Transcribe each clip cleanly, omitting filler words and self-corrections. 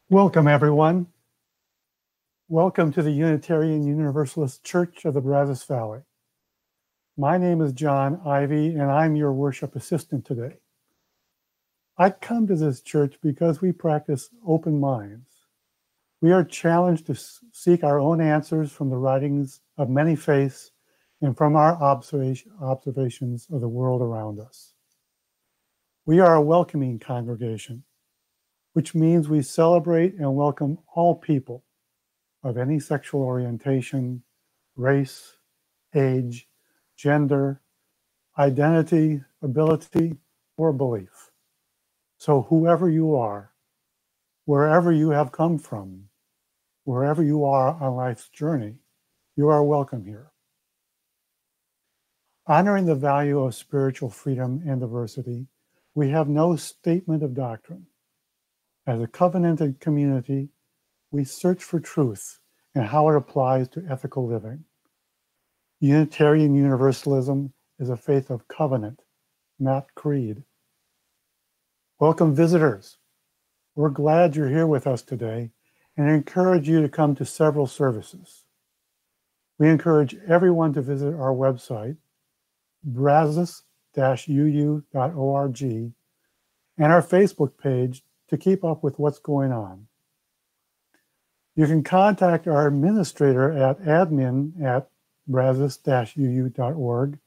Welcome, everyone. Welcome to the Unitarian Universalist Church of the Brazos Valley. My name is John Ivy, and I'm your worship assistant today. I come to this church because we practice open minds. We are challenged to seek our own answers from the writings of many faiths and from our observations of the world around us. We are a welcoming congregation, which means we celebrate and welcome all people of any sexual orientation, race, age, gender, identity, ability, or belief. So whoever you are, wherever you have come from, wherever you are on life's journey, you are welcome here. Honoring the value of spiritual freedom and diversity, we have no statement of doctrine. As a covenanted community, we search for truth and how it applies to ethical living. Unitarian Universalism is a faith of covenant, not creed. Welcome, visitors. We're glad you're here with us today and encourage you to come to several services. We encourage everyone to visit our website, brazos-uu.org, and our Facebook page to keep up with what's going on. You can contact our administrator at admin@brazos-uu.org,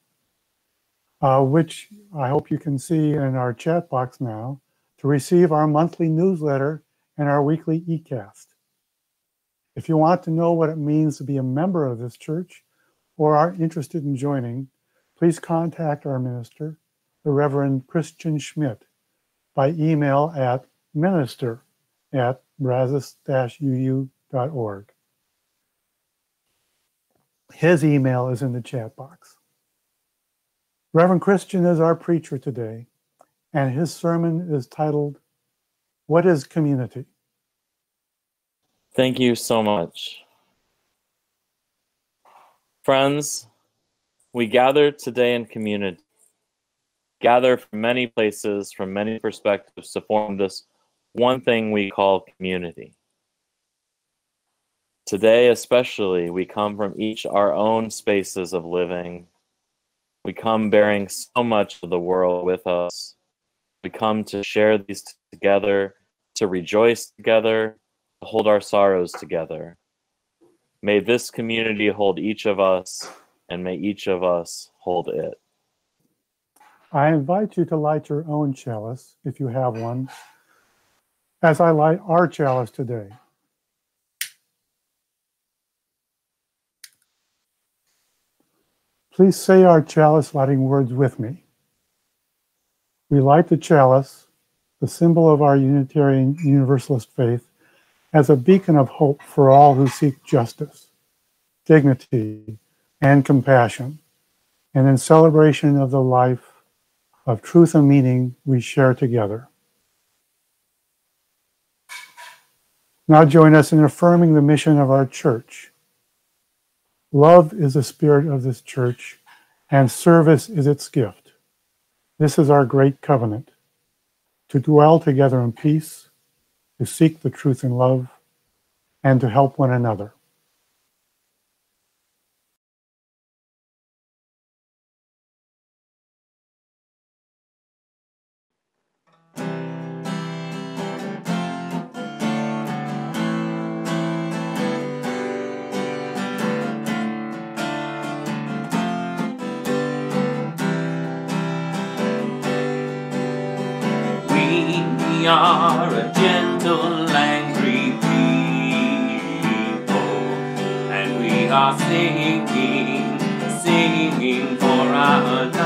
which I hope you can see in our chat box now, to receive our monthly newsletter and our weekly eCast. If you want to know what it means to be a member of this church or are interested in joining, please contact our minister, the Reverend Christian Schmidt, by email at minister@brazos-uu.org. His email is in the chat box. Reverend Christian is our preacher today, and his sermon is titled, "What is Community?" Thank you so much. Friends, we gather today in community, gather from many places, from many perspectives to form this one thing we call community. Today especially, we come from each our own spaces of living. We come bearing so much of the world with us. We come to share these together, to rejoice together, to hold our sorrows together. May this community hold each of us, and may each of us hold it. I invite you to light your own chalice, if you have one, as I light our chalice today. Please say our chalice lighting words with me. We light the chalice, the symbol of our Unitarian Universalist faith, as a beacon of hope for all who seek justice, dignity, and compassion, and in celebration of the life of truth and meaning we share together. Now join us in affirming the mission of our church. Love is the spirit of this church, and service is its gift. This is our great covenant, to dwell together in peace, to seek the truth in love, and to help one another. We are a gentle, angry people, and we are singing, singing for our life.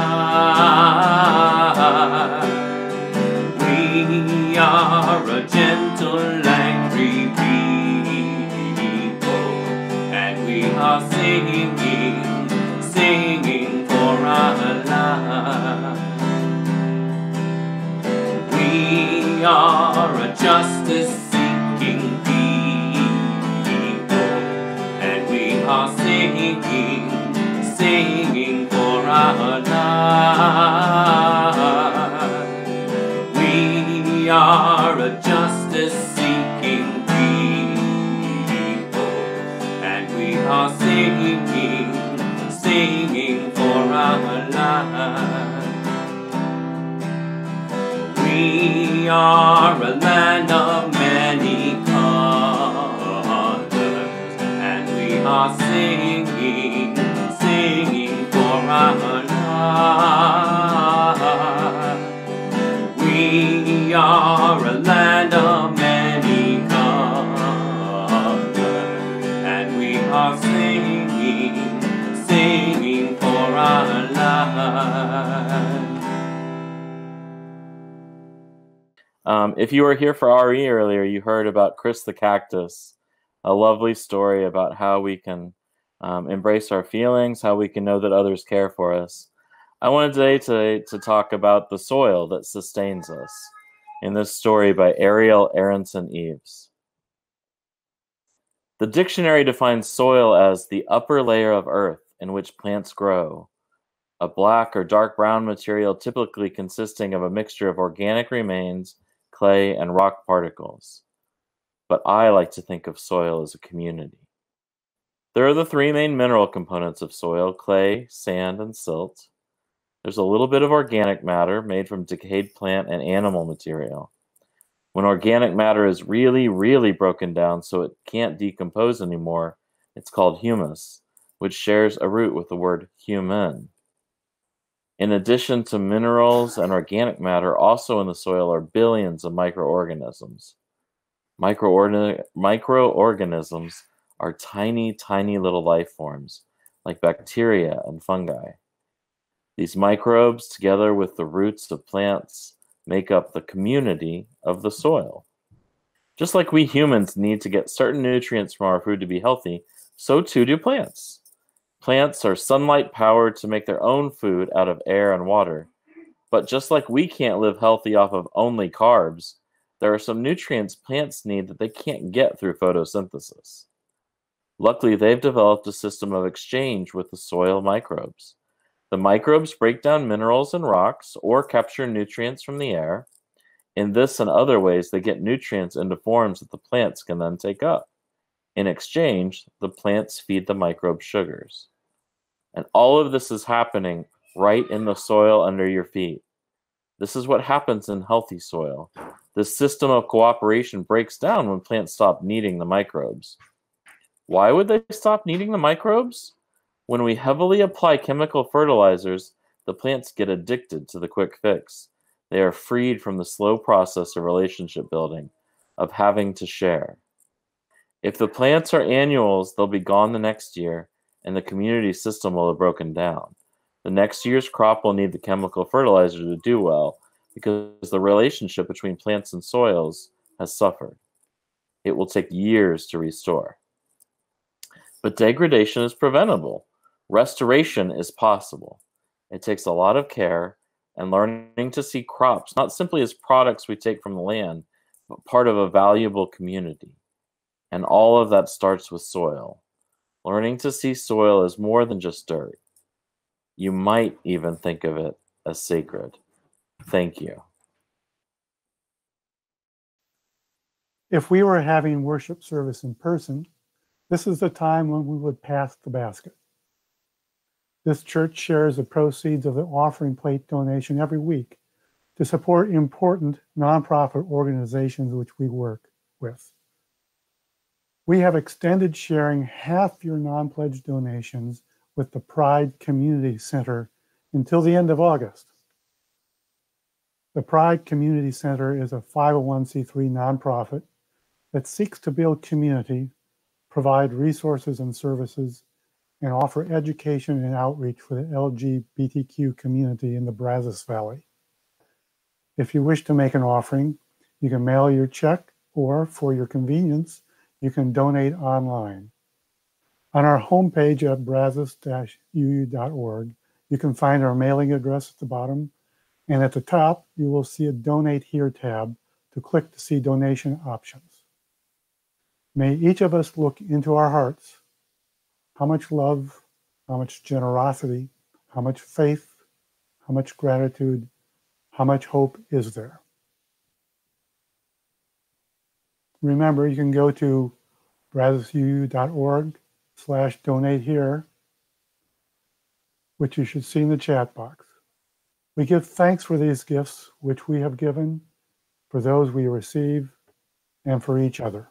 We are a gentle, angry people, and we are singing, singing for our life. We are a justice-seeking people, and we are singing, singing for our life. We singing for our life. We are a land of many colors, and we are singing, singing for our life. We are a land of many colors, and we are singing, singing for our life. If you were here for RE earlier, you heard about Chris the Cactus, a lovely story about how we can embrace our feelings, how we can know that others care for us. I wanted today to talk about the soil that sustains us in this story by Ariel Aronson Eves. The dictionary defines soil as the upper layer of earth in which plants grow, a black or dark brown material typically consisting of a mixture of organic remains, clay, and rock particles. But I like to think of soil as a community. There are the three main mineral components of soil: clay, sand, and silt. There's a little bit of organic matter made from decayed plant and animal material. When organic matter is really, really broken down so it can't decompose anymore, it's called humus, which shares a root with the word human. In addition to minerals and organic matter, also in the soil are billions of microorganisms. Microorganisms are tiny, tiny little life forms, like bacteria and fungi. These microbes, together with the roots of plants, make up the community of the soil. Just like we humans need to get certain nutrients from our food to be healthy, so too do plants. Plants are sunlight powered to make their own food out of air and water. But just like we can't live healthy off of only carbs, there are some nutrients plants need that they can't get through photosynthesis. Luckily, they've developed a system of exchange with the soil microbes. The microbes break down minerals and rocks or capture nutrients from the air. In this and other ways, they get nutrients into forms that the plants can then take up. In exchange, the plants feed the microbes sugars. And all of this is happening right in the soil under your feet. This is what happens in healthy soil. This system of cooperation breaks down when plants stop needing the microbes. Why would they stop needing the microbes? When we heavily apply chemical fertilizers, the plants get addicted to the quick fix. They are freed from the slow process of relationship building, of having to share. If the plants are annuals, they'll be gone the next year, and the community system will have broken down. The next year's crop will need the chemical fertilizer to do well, because the relationship between plants and soils has suffered. It will take years to restore. But degradation is preventable. Restoration is possible. It takes a lot of care and learning to see crops not simply as products we take from the land, but part of a valuable community. And all of that starts with soil. Learning to see soil as more than just dirt. You might even think of it as sacred. Thank you. If we were having worship service in person, this is the time when we would pass the basket. This church shares the proceeds of the offering plate donation every week to support important nonprofit organizations which we work with. We have extended sharing half your non-pledge donations with the Pride Community Center until the end of August. The Pride Community Center is a 501c3 nonprofit that seeks to build community, provide resources and services, and offer education and outreach for the LGBTQ community in the Brazos Valley. If you wish to make an offering, you can mail your check, or for your convenience, you can donate online. On our homepage at brazos-uu.org, you can find our mailing address at the bottom, and at the top, you will see a Donate Here tab to click to see donation options. May each of us look into our hearts. How much love, how much generosity, how much faith, how much gratitude, how much hope is there? Remember, you can go to brazos-uu.org/donate here which you should see in the chat box. We give thanks for these gifts which we have given, for those we receive, and for each other.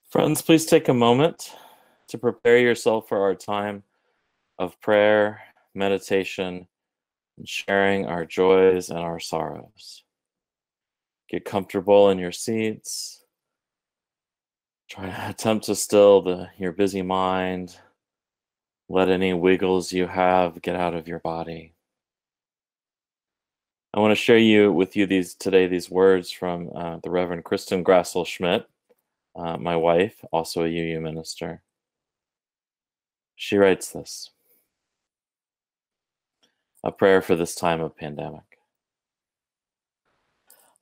Friends, please take a moment to prepare yourself for our time of prayer, meditation, and sharing our joys and our sorrows. Get comfortable in your seats. Try to attempt to still your busy mind. Let any wiggles you have get out of your body. I want to share with you these words from the Reverend Kristen Grassel Schmidt, my wife, also a UU minister. She writes this: a prayer for this time of pandemic.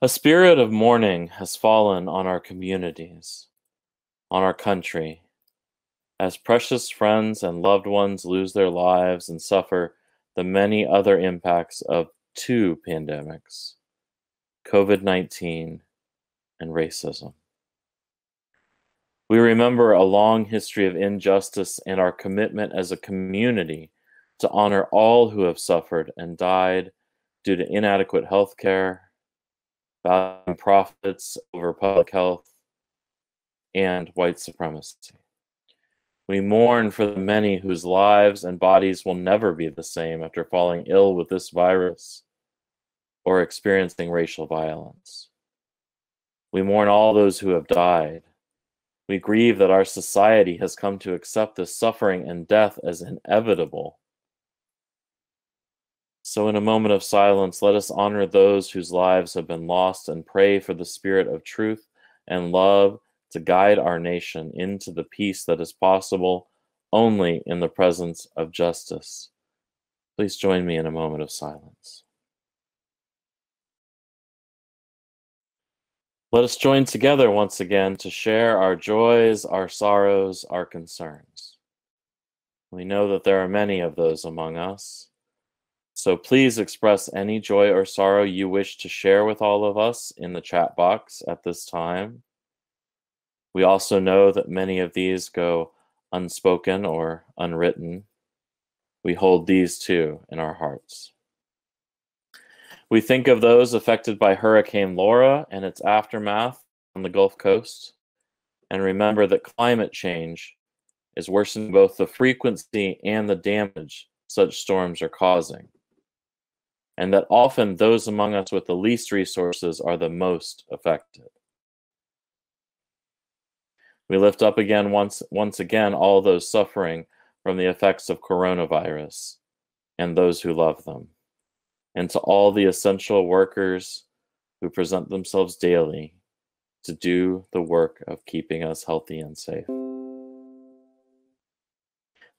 A spirit of mourning has fallen on our communities, on our country, as precious friends and loved ones lose their lives and suffer the many other impacts of two pandemics, COVID-19 and racism. We remember a long history of injustice and our commitment as a community to honor all who have suffered and died due to inadequate health care, valuing profits over public health, and white supremacy. We mourn for the many whose lives and bodies will never be the same after falling ill with this virus or experiencing racial violence. We mourn all those who have died. We grieve that our society has come to accept this suffering and death as inevitable. So in a moment of silence, let us honor those whose lives have been lost and pray for the spirit of truth and love to guide our nation into the peace that is possible only in the presence of justice. Please join me in a moment of silence. Let us join together once again to share our joys, our sorrows, our concerns. We know that there are many of those among us. So please express any joy or sorrow you wish to share with all of us in the chat box at this time. We also know that many of these go unspoken or unwritten. We hold these too in our hearts. We think of those affected by Hurricane Laura and its aftermath on the Gulf Coast, and remember that climate change is worsening both the frequency and the damage such storms are causing, and that often those among us with the least resources are the most affected. We lift up again once again all those suffering from the effects of coronavirus and those who love them, and to all the essential workers who present themselves daily to do the work of keeping us healthy and safe.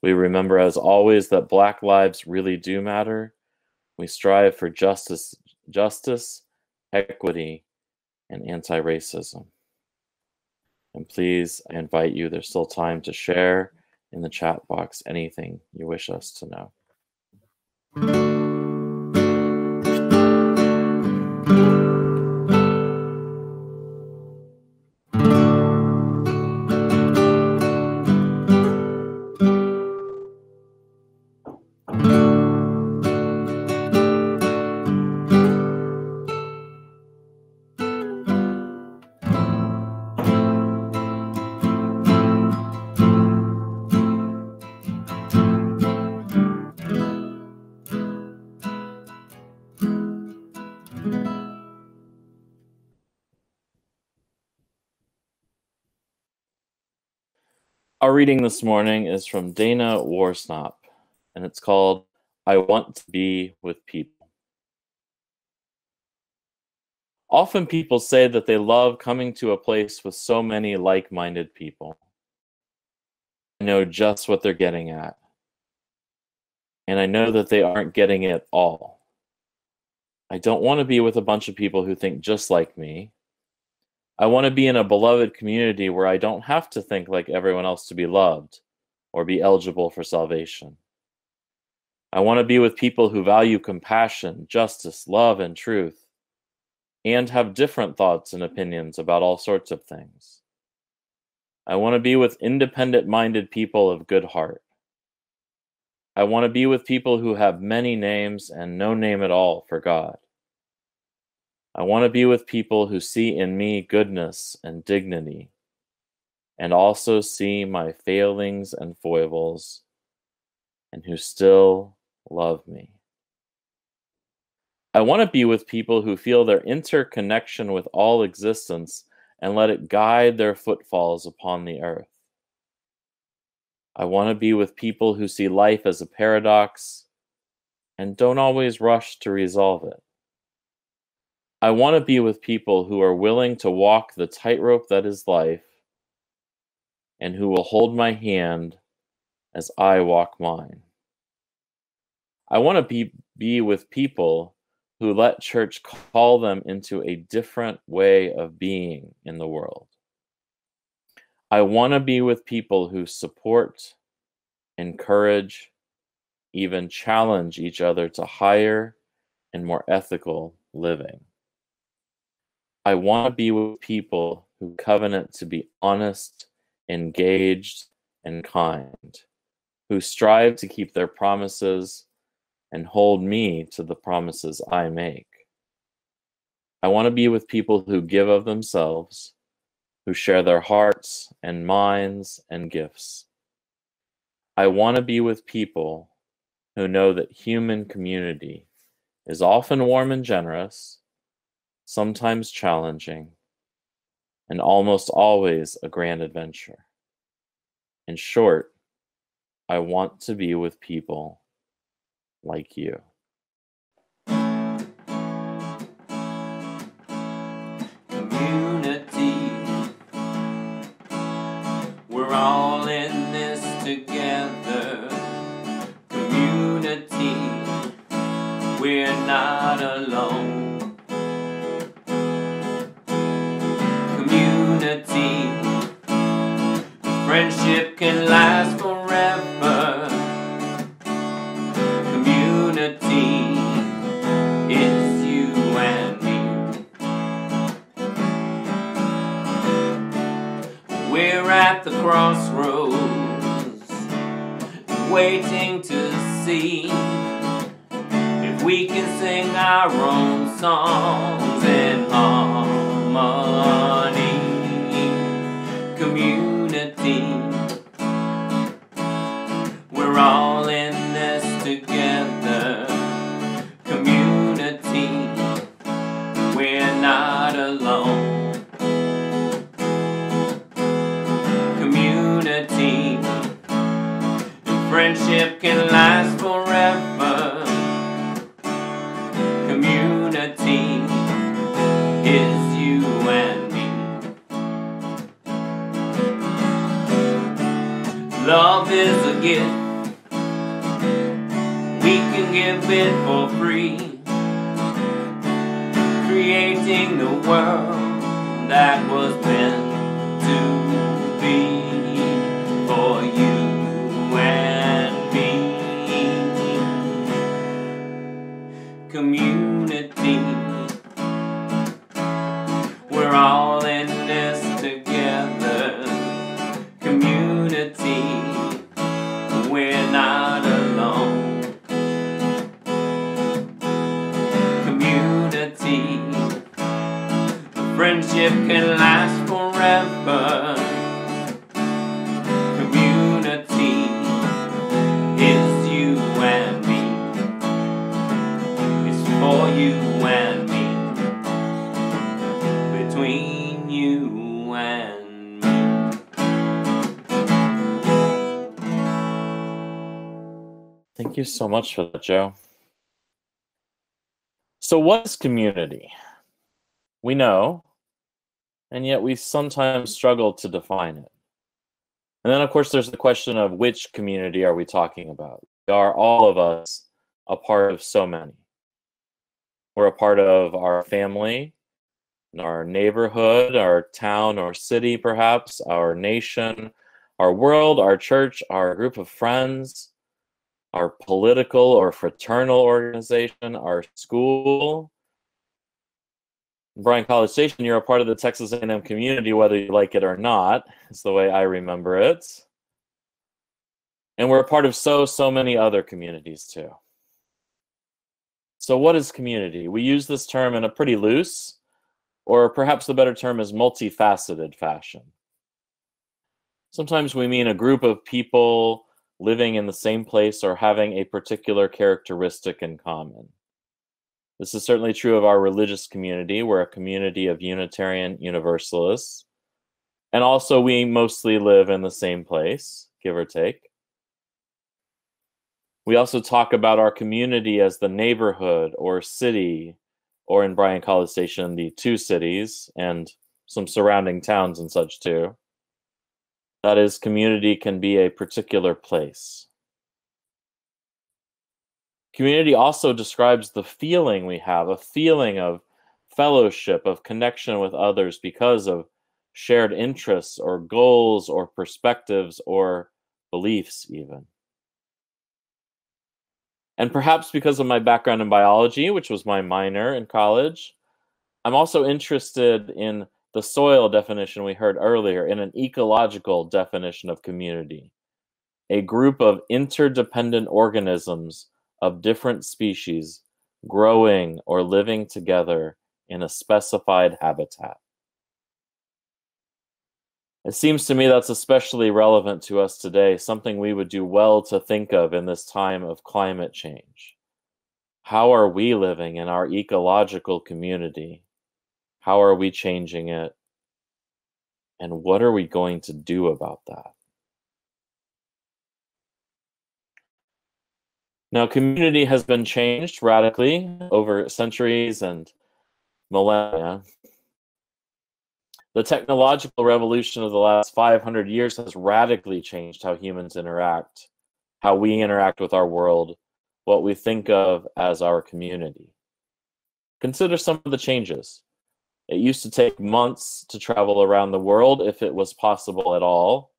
We remember, as always, that Black lives really do matter. We strive for justice, equity, and anti-racism. And please, I invite you, there's still time to share in the chat box anything you wish us to know. Our reading this morning is from Dana Warsnop, and it's called I Want to Be with People. Often people say that they love coming to a place with so many like-minded people. I know just what they're getting at, and I know that they aren't getting it all. I don't want to be with a bunch of people who think just like me, I want to be in a beloved community where I don't have to think like everyone else to be loved or be eligible for salvation. I want to be with people who value compassion, justice, love, and truth, and have different thoughts and opinions about all sorts of things. I want to be with independent-minded people of good heart. I want to be with people who have many names and no name at all for God. I want to be with people who see in me goodness and dignity, and also see my failings and foibles, and who still love me. I want to be with people who feel their interconnection with all existence and let it guide their footfalls upon the earth. I want to be with people who see life as a paradox and don't always rush to resolve it. I want to be with people who are willing to walk the tightrope that is life and who will hold my hand as I walk mine. I want to be with people who let church call them into a different way of being in the world. I want to be with people who support, encourage, even challenge each other to higher and more ethical living. I want to be with people who covenant to be honest, engaged, and kind, who strive to keep their promises and hold me to the promises I make. I want to be with people who give of themselves, who share their hearts and minds and gifts. I want to be with people who know that human community is often warm and generous, sometimes challenging, and almost always a grand adventure. In short, I want to be with people like you. Community, we're all in this together. Community, we're not alone. Community, friendship can last forever. Community, it's you and me. We're at the crossroads, waiting to see if we can sing our own songs in harmony. Community, we're all in this together. Community, we're not alone. Community, friendship can last forever. Community is you and me. Love is a gift, we can give it for free, creating the world that was meant to be for you and me. Community, we're all in this together. Community, we're not alone. Community, friendship can last forever. Community is you and me. It's for you and me. Between you and me. Thank you so much for that, Joe. So what is community? We know, and yet we sometimes struggle to define it. And then, of course, there's the question of which community are we talking about? Are all of us a part of so many? We're a part of our family, our neighborhood, our town or city, perhaps, our nation, our world, our church, our group of friends, our political or fraternal organization, our school. Bryan College Station, you're a part of the Texas A&M community, whether you like it or not. It's the way I remember it. And we're a part of so many other communities too. So what is community? We use this term in a pretty loose, or perhaps the better term is multifaceted fashion. Sometimes we mean a group of people living in the same place or having a particular characteristic in common. This is certainly true of our religious community. We're a community of Unitarian Universalists. And also we mostly live in the same place, give or take. We also talk about our community as the neighborhood or city, or in Bryan College Station, the two cities and some surrounding towns and such too. That is, community can be a particular place. Community also describes the feeling we have, a feeling of fellowship, of connection with others because of shared interests or goals or perspectives or beliefs even. And perhaps because of my background in biology, which was my minor in college, I'm also interested in the soil definition we heard earlier, in an ecological definition of community, a group of interdependent organisms of different species growing or living together in a specified habitat. It seems to me that's especially relevant to us today, something we would do well to think of in this time of climate change. How are we living in our ecological community? How are we changing it? And what are we going to do about that? Now, community has been changed radically over centuries and millennia. The technological revolution of the last 500 years has radically changed how humans interact, how we interact with our world, what we think of as our community. Consider some of the changes. It used to take months to travel around the world if it was possible at all.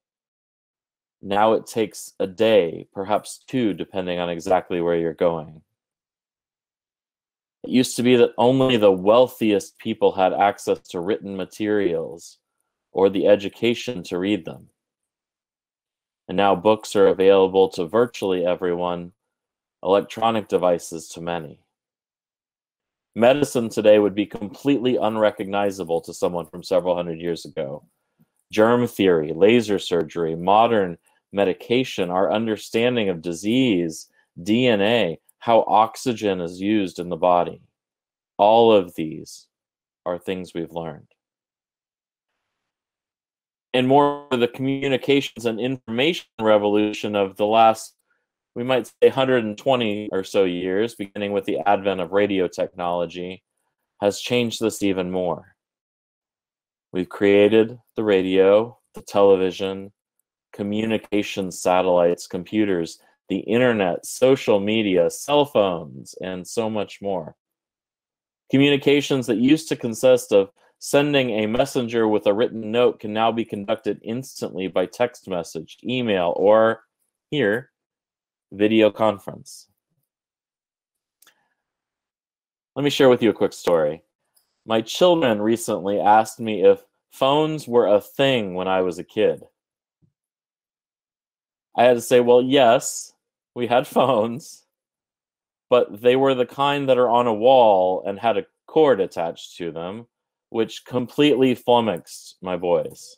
Now it takes a day, perhaps two, depending on exactly where you're going. It used to be that only the wealthiest people had access to written materials or the education to read them. And now books are available to virtually everyone, electronic devices to many. Medicine today would be completely unrecognizable to someone from several hundred years ago. Germ theory, laser surgery, modern medication, our understanding of disease, DNA, how oxygen is used in the body. All of these are things we've learned. And more the communications and information revolution of the last, we might say 120 or so years, beginning with the advent of radio technology, has changed this even more. We've created the radio, the television, communication satellites, computers, the internet, social media, cell phones, and so much more. Communications that used to consist of sending a messenger with a written note can now be conducted instantly by text message, email, or, here, video conference. Let me share with you a quick story. My children recently asked me if phones were a thing when I was a kid. I had to say, well, yes, we had phones, but they were the kind that are on a wall and had a cord attached to them, which completely flummoxed my boys.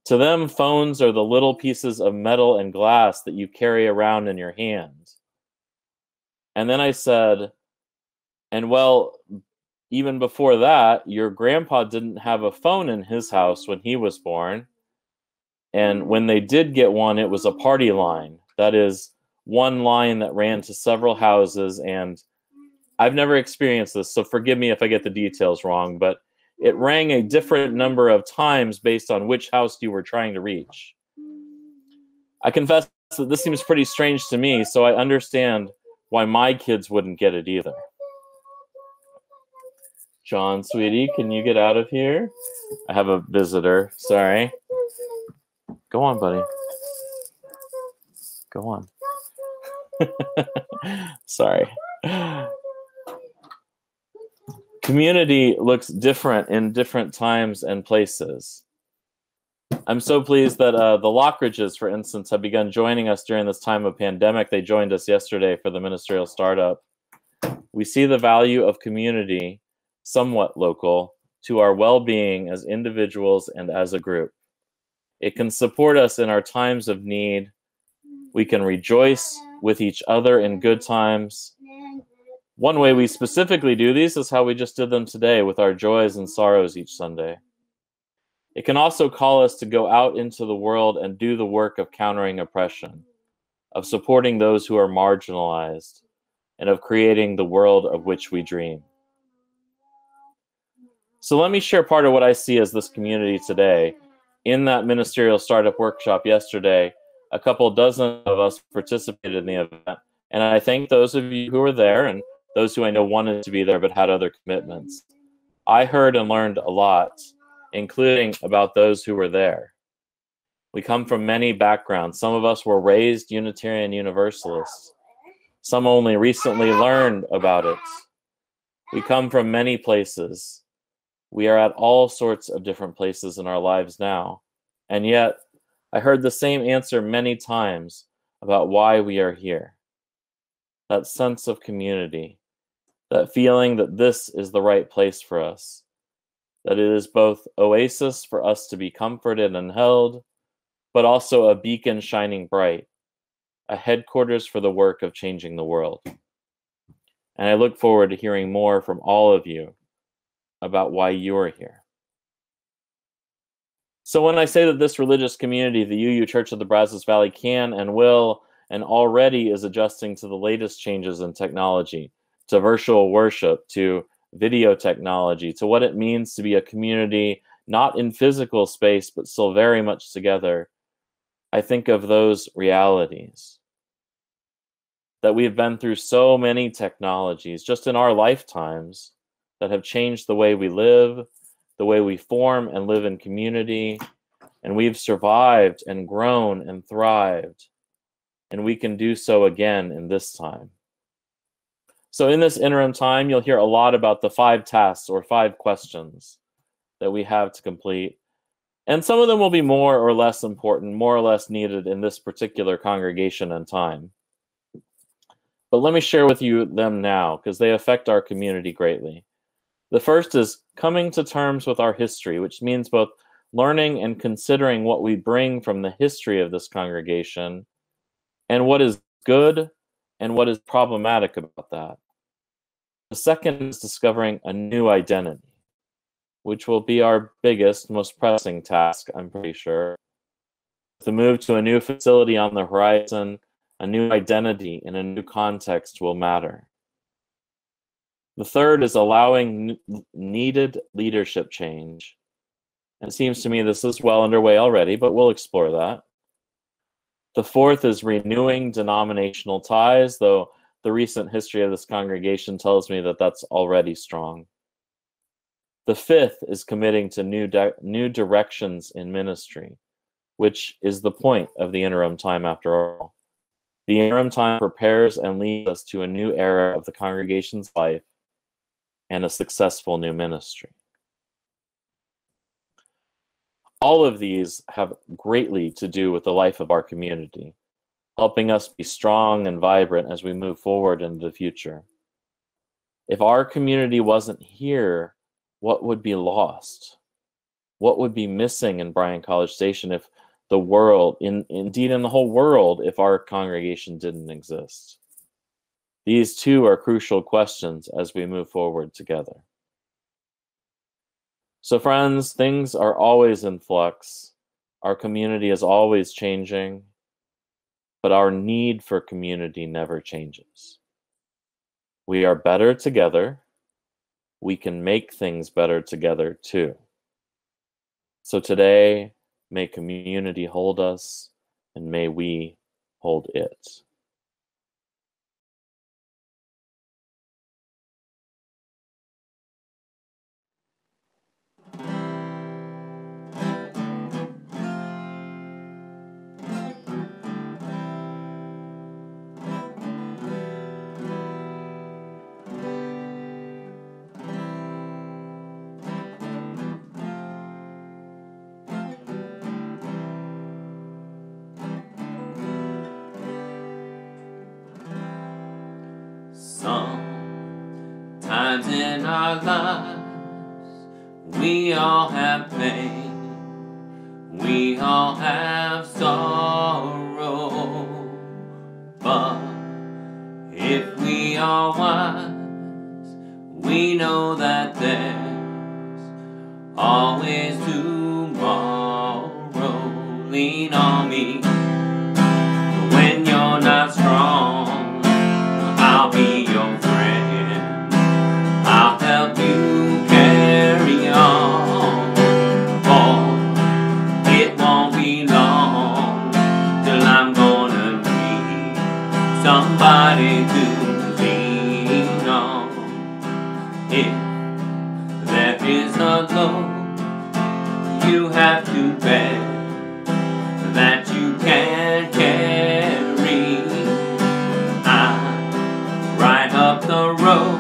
To them, phones are the little pieces of metal and glass that you carry around in your hand. And then I said, and well, even before that, your grandpa didn't have a phone in his house when he was born. And when they did get one, it was a party line. That is, one line that ran to several houses. And I've never experienced this, so forgive me if I get the details wrong, but it rang a different number of times based on which house you were trying to reach. I confess that this seems pretty strange to me, so I understand why my kids wouldn't get it either. John, sweetie, can you get out of here? I have a visitor. Sorry. Go on, buddy. Go on. Sorry. Community looks different in different times and places. I'm so pleased that the Lockridges, for instance, have begun joining us during this time of pandemic. They joined us yesterday for the ministerial startup. We see the value of community, somewhat local, to our well-being as individuals and as a group. It can support us in our times of need. We can rejoice with each other in good times. One way we specifically do these is how we just did them today with our joys and sorrows each Sunday. It can also call us to go out into the world and do the work of countering oppression, of supporting those who are marginalized, and of creating the world of which we dream. So let me share part of what I see as this community today. In that ministerial startup workshop yesterday, a couple dozen of us participated in the event, and I thank those of you who were there and those who I know wanted to be there but had other commitments. I heard and learned a lot, including about those who were there. We come from many backgrounds. Some of us were raised Unitarian Universalists. Some only recently learned about it. We come from many places. We are at all sorts of different places in our lives now. And yet, I heard the same answer many times about why we are here. That sense of community, that feeling that this is the right place for us, that it is both oasis for us to be comforted and held, but also a beacon shining bright, a headquarters for the work of changing the world. And I look forward to hearing more from all of you about why you're here. So when I say that this religious community, the UU Church of the Brazos Valley, can and will and already is adjusting to the latest changes in technology, to virtual worship, to video technology, to what it means to be a community not in physical space, but still very much together, I think of those realities. That we've been through so many technologies just in our lifetimes that have changed the way we live, the way we form and live in community, and we've survived and grown and thrived, and we can do so again in this time. So in this interim time, you'll hear a lot about the 5 tasks or 5 questions that we have to complete. And some of them will be more or less important, more or less needed in this particular congregation and time. But let me share with you them now, because they affect our community greatly. The first is coming to terms with our history, which means both learning and considering what we bring from the history of this congregation and what is good and what is problematic about that. The second is discovering a new identity, which will be our biggest, most pressing task, I'm pretty sure. To move to a new facility on the horizon, a new identity in a new context will matter. The third is allowing needed leadership change. And it seems to me this is well underway already, but we'll explore that. The fourth is renewing denominational ties, though the recent history of this congregation tells me that that's already strong. The fifth is committing to new directions in ministry, which is the point of the interim time after all. The interim time prepares and leads us to a new era of the congregation's life and a successful new ministry. All of these have greatly to do with the life of our community, helping us be strong and vibrant as we move forward into the future. If our community wasn't here, what would be lost? What would be missing in Bryan College Station if the world, indeed in the whole world, if our congregation didn't exist? These two are crucial questions as we move forward together. So friends, things are always in flux. Our community is always changing, but our need for community never changes. We are better together. We can make things better together too. So today, may community hold us, and may we hold it. times in our lives, we all have pain, we all have sorrow. But if we are wise, we know that there's always tomorrow. Lean on me when you're not strong. I'll be your friend, I'll help you carry on. For it won't be long till I'm gonna need somebody to lean on. If there is a load you have to bear that you can't carry, I'm right up the road,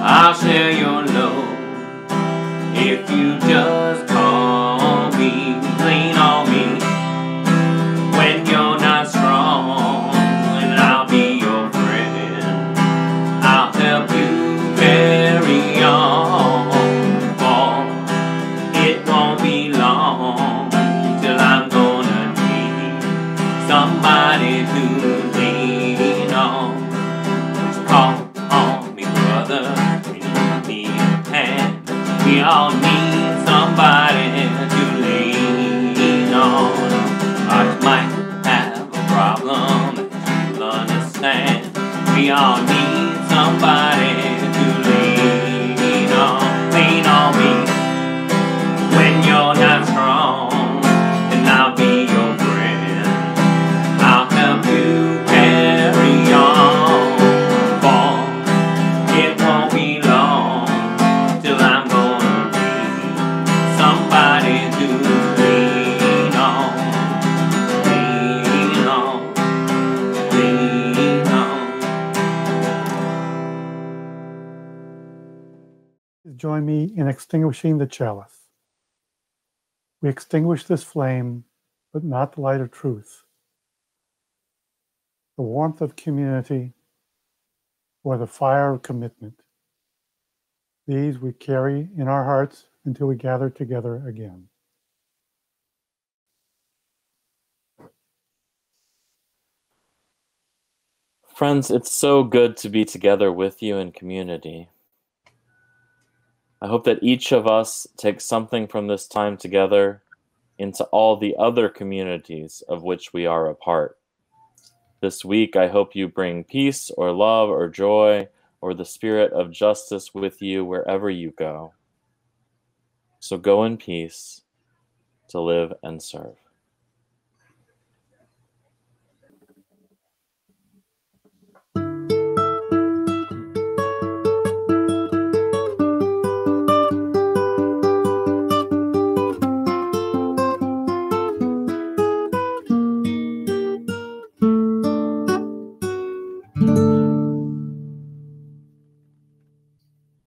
I'll share your load if you just call me. Lean on me when you're not strong, and I'll be your friend, I'll help you carry on. For it won't be long till I'm gonna need somebody to lean on. Just call on me, brother, when you need a hand. We all need somebody to lean on. I might have a problem that you'll understand. We all need somebody to lean on. Lean on me when you're not strong, and I'll be your friend, I'll help you carry on. For it won't be long till I'm gonna need somebody to lean on. Lean on, lean on. Join me in extinguishing the chalice. We extinguish this flame, but not the light of truth, the warmth of community, or the fire of commitment. These we carry in our hearts until we gather together again. Friends, it's so good to be together with you in community. I hope that each of us takes something from this time together into all the other communities of which we are a part. This week, I hope you bring peace or love or joy or the spirit of justice with you wherever you go. So go in peace to live and serve.